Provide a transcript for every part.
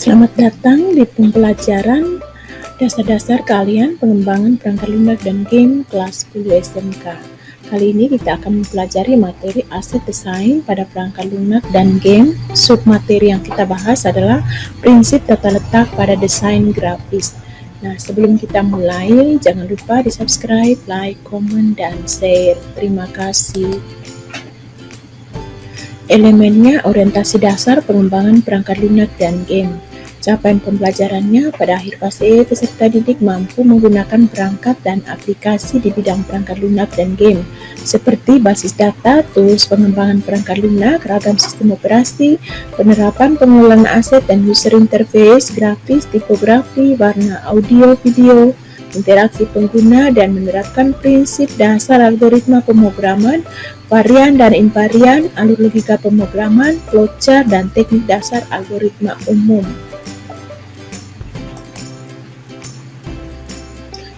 Selamat datang di pembelajaran dasar-dasar kalian pengembangan perangkat lunak dan game kelas 10 SMK. Kali ini kita akan mempelajari materi aset desain pada perangkat lunak dan game. Submateri yang kita bahas adalah prinsip tata letak pada desain grafis. Nah, sebelum kita mulai, jangan lupa di subscribe, like, komen, dan share. Terima kasih. Elemennya orientasi dasar pengembangan perangkat lunak dan game. Capaian pembelajarannya pada akhir fase E, peserta didik mampu menggunakan perangkat dan aplikasi di bidang perangkat lunak dan game, seperti basis data, tools pengembangan perangkat lunak, ragam sistem operasi, penerapan pengelolaan aset dan user interface, grafis, tipografi, warna, audio, video, interaksi pengguna, dan menerapkan prinsip dasar algoritma pemrograman, varian dan invarian, alur logika pemrograman, flowchart, dan teknik dasar algoritma umum.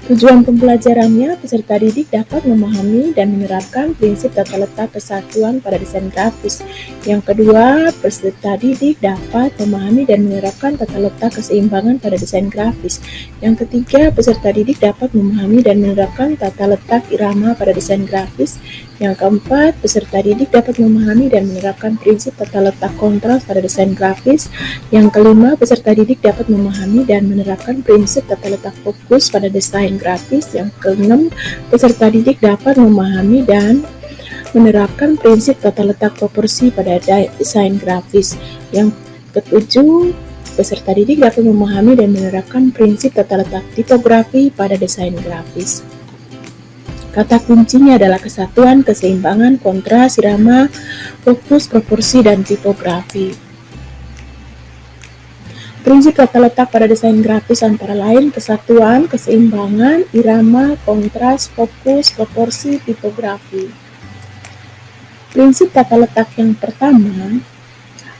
Tujuan pembelajarannya, peserta didik dapat memahami dan menerapkan prinsip tata letak kesatuan pada desain grafis. Yang kedua, peserta didik dapat memahami dan menerapkan tata letak keseimbangan pada desain grafis. Yang ketiga, peserta didik dapat memahami dan menerapkan tata letak irama pada desain grafis. Yang keempat, peserta didik dapat memahami dan menerapkan prinsip tata letak kontras pada desain grafis. Yang kelima, peserta didik dapat memahami dan menerapkan prinsip tata letak fokus pada desain grafis. Yang keenam, peserta didik dapat memahami dan menerapkan prinsip tata letak proporsi pada desain grafis. Yang ketujuh, peserta didik dapat memahami dan menerapkan prinsip tata letak tipografi pada desain grafis. Kata kuncinya adalah kesatuan, keseimbangan, kontras, irama, fokus, proporsi, dan tipografi. Prinsip tata letak pada desain grafis antara lain kesatuan, keseimbangan, irama, kontras, fokus, proporsi, tipografi. Prinsip tata letak yang pertama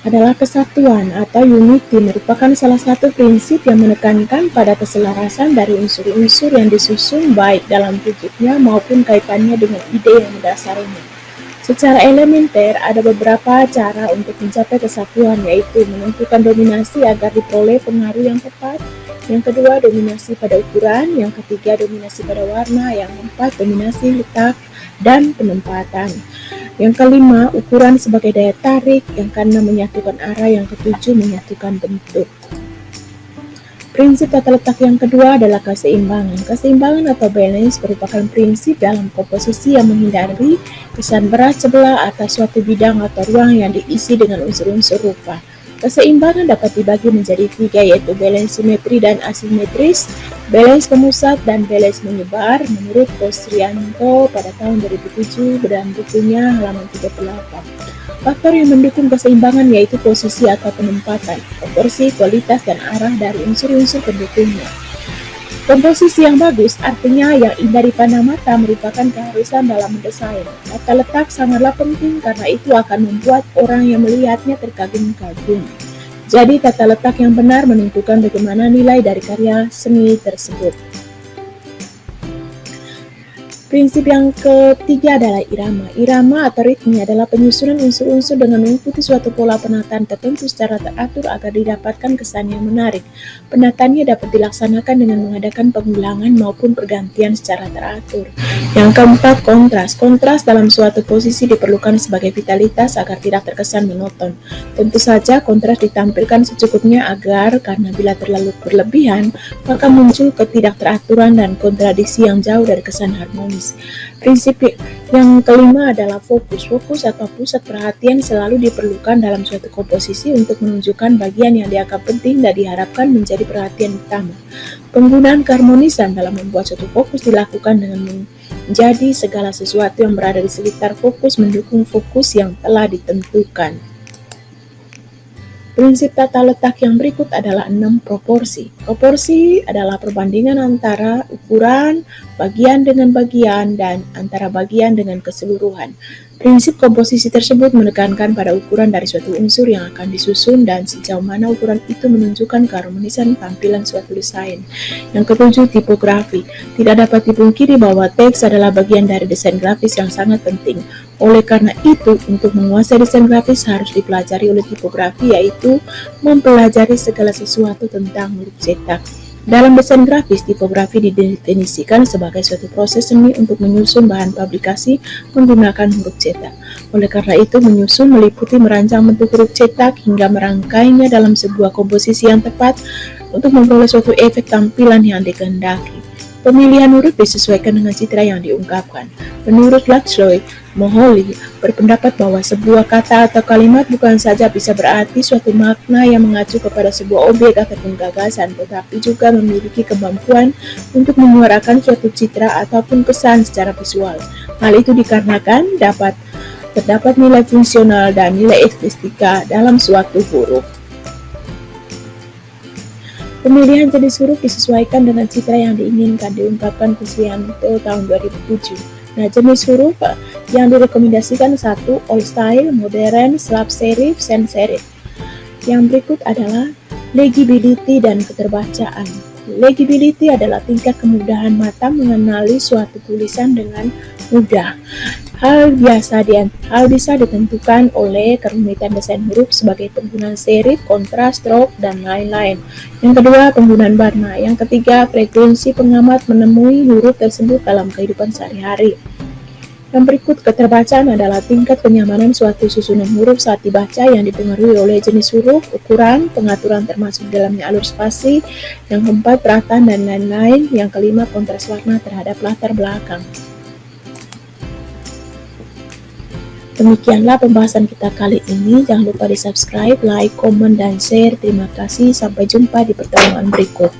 adalah kesatuan atau unity, merupakan salah satu prinsip yang menekankan pada keselarasan dari unsur-unsur yang disusun baik dalam wujudnya maupun kaitannya dengan ide yang mendasarinya. Secara elementer, ada beberapa cara untuk mencapai kesatuan, yaitu menentukan dominasi agar diperoleh pengaruh yang tepat. Yang kedua, dominasi pada ukuran. Yang ketiga, dominasi pada warna. Yang keempat, dominasi letak dan penempatan. Yang kelima, ukuran sebagai daya tarik. Yang keenam, menyatukan arah. Yang ketujuh, menyatukan bentuk. Prinsip tata letak yang kedua adalah keseimbangan. Keseimbangan atau balance merupakan prinsip dalam komposisi yang menghindari kesan berat sebelah atas suatu bidang atau ruang yang diisi dengan unsur-unsur rupa. Keseimbangan dapat dibagi menjadi tiga, yaitu balance simetri dan asimetris, balance pemusat, dan balance menyebar menurut Kosrianto pada tahun 2007 dalam bukunya halaman 38. Faktor yang mendukung keseimbangan yaitu posisi atau penempatan, proporsi, kualitas, dan arah dari unsur-unsur pendukungnya. Komposisi yang bagus artinya yang indah dipandang mata merupakan keharusan dalam mendesain. Tata letak sangatlah penting karena itu akan membuat orang yang melihatnya terkagum-kagum. Jadi tata letak yang benar menentukan bagaimana nilai dari karya seni tersebut. Prinsip yang ketiga adalah irama. Irama atau ritme adalah penyusunan unsur-unsur dengan mengikuti suatu pola penataan tertentu secara teratur agar didapatkan kesan yang menarik. Penataannya dapat dilaksanakan dengan mengadakan pengulangan maupun pergantian secara teratur. Yang keempat, kontras. Kontras dalam suatu posisi diperlukan sebagai vitalitas agar tidak terkesan monoton. Tentu saja kontras ditampilkan secukupnya agar karena bila terlalu berlebihan, maka muncul ketidakteraturan dan kontradiksi yang jauh dari kesan harmonis. Prinsip yang kelima adalah fokus. Fokus atau pusat perhatian selalu diperlukan dalam suatu komposisi untuk menunjukkan bagian yang dianggap penting dan diharapkan menjadi perhatian utama. Penggunaan keharmonisan dalam membuat suatu fokus dilakukan dengan menjadi segala sesuatu yang berada di sekitar fokus mendukung fokus yang telah ditentukan. Prinsip tata letak yang berikut adalah 6 proporsi. Proporsi adalah perbandingan antara ukuran, bagian dengan bagian, dan antara bagian dengan keseluruhan. Prinsip komposisi tersebut menekankan pada ukuran dari suatu unsur yang akan disusun dan sejauh mana ukuran itu menunjukkan keharmonisan tampilan suatu desain. Yang ketujuh, tipografi. Tidak dapat dipungkiri bahwa teks adalah bagian dari desain grafis yang sangat penting. Oleh karena itu, untuk menguasai desain grafis harus dipelajari oleh tipografi, yaitu mempelajari segala sesuatu tentang huruf cetak. Dalam desain grafis, tipografi didefinisikan sebagai suatu proses seni untuk menyusun bahan publikasi menggunakan huruf cetak. Oleh karena itu, menyusun meliputi merancang bentuk huruf cetak hingga merangkainya dalam sebuah komposisi yang tepat untuk memperoleh suatu efek tampilan yang dikehendaki. Pemilihan huruf disesuaikan dengan citra yang diungkapkan. Menurut Laxloy, Moholy berpendapat bahwa sebuah kata atau kalimat bukan saja bisa berarti suatu makna yang mengacu kepada sebuah objek ataupun gagasan, tetapi juga memiliki kemampuan untuk menyuarakan suatu citra ataupun kesan secara visual. Hal itu dikarenakan terdapat nilai fungsional dan nilai estetika dalam suatu huruf. Pemilihan jenis huruf disesuaikan dengan citra yang diinginkan, diungkapkan Cuscianto tahun 2007. Nah, jenis huruf yang direkomendasikan 1. Old Style, Modern, Slab Serif, Sans Serif. Yang berikut adalah legibility dan keterbacaan. Legibility adalah tingkat kemudahan mata mengenali suatu tulisan dengan mudah. Hal bisa ditentukan oleh kerumitan desain huruf sebagai penggunaan serif, kontras, stroke, dan lain-lain. Yang kedua, penggunaan warna. Yang ketiga, frekuensi pengamat menemui huruf tersebut dalam kehidupan sehari-hari. Yang berikut, keterbacaan adalah tingkat kenyamanan suatu susunan huruf saat dibaca yang dipengaruhi oleh jenis huruf, ukuran, pengaturan termasuk dalamnya alur spasi. Yang keempat, perataan dan lain-lain. Yang kelima, kontras warna terhadap latar belakang. Demikianlah pembahasan kita kali ini. Jangan lupa di subscribe, like, komen, dan share. Terima kasih. Sampai jumpa di pertemuan berikut.